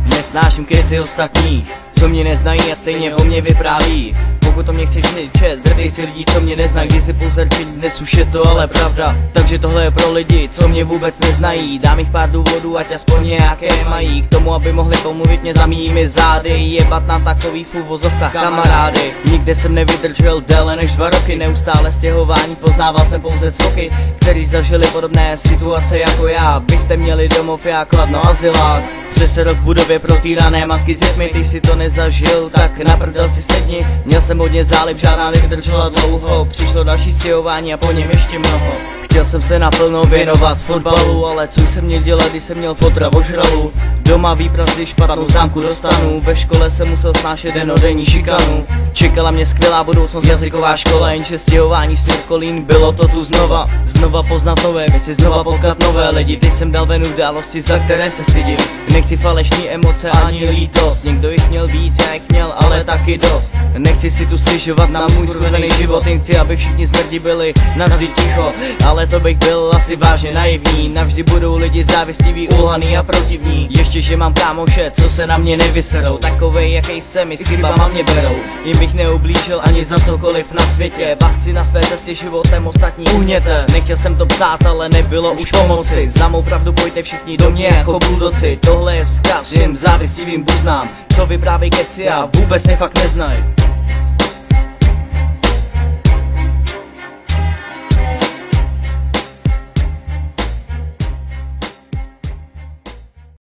Nesnáším keci ostatních, co mě neznají a stejně o mě vypráví. Pokud to mě chceš čest, zeptej si lidí, co mě neznají, když si pouze rčení, dnes už je to ale pravda. Takže tohle je pro lidi, co mě vůbec neznají. Dám jich pár důvodů, ať aspoň nějaké mají, k tomu, aby mohli pomluvit mě za mými zády. Jebat na takový v uvozovkách kamarády. Nikde jsem nevydržel déle než 2 roky, neustále stěhování, poznával jsem pouze cvoky, který zažili podobné situace jako já. Byste měli domov, já Kladno azylák. Přes rok v budově pro týrané matky s dětmi, ty si to nezažil, tak na prdel si sedni. Měl jsem hodně zálib, žádná nevydržela dlouho, přišlo další stěhování a po něm ještě mnoho. Chtěl jsem se naplno věnovat fotbalu, ale co jsem měl dělat, když jsem měl fotra ožralu. Doma výpras, když špatnou známku dostanu, ve škole jsem musel snášet denodenní šikanu. Čekala mě skvělá budoucnost, jazyková škola, jenže stěhování směr Kolín, bylo to tu znova. Znova poznat nové věci, znova potkat nové lidi. Teď jsem dal ven události, za které se stydím. Nechci falešný emoce ani lítost, někdo jich měl víc, já jich měl ale taky dost. Nechci si tu stěžovat na můj skurvený život, jen chci, aby všichni smrti byli navždy ticho. Ale to bych byl asi vážně naivní, navždy budou lidi závistiví, ulhaný a protivní. Ještě že mám kámoše, co se na mě nevyserou, takovej jaký jsem, i s chybama mě berou. Jim bych neublížil ani za cokoliv na světě, bachci na své cestě životem ostatní uhněte. Nechtěl jsem to psát, ale nebylo už pomoci, za mou pravdu pojďte všichni do mě jako buldoci. Tohle je vzkaz všem závistivým buznám, co vyprávěj keci a vůbec se fakt neznají.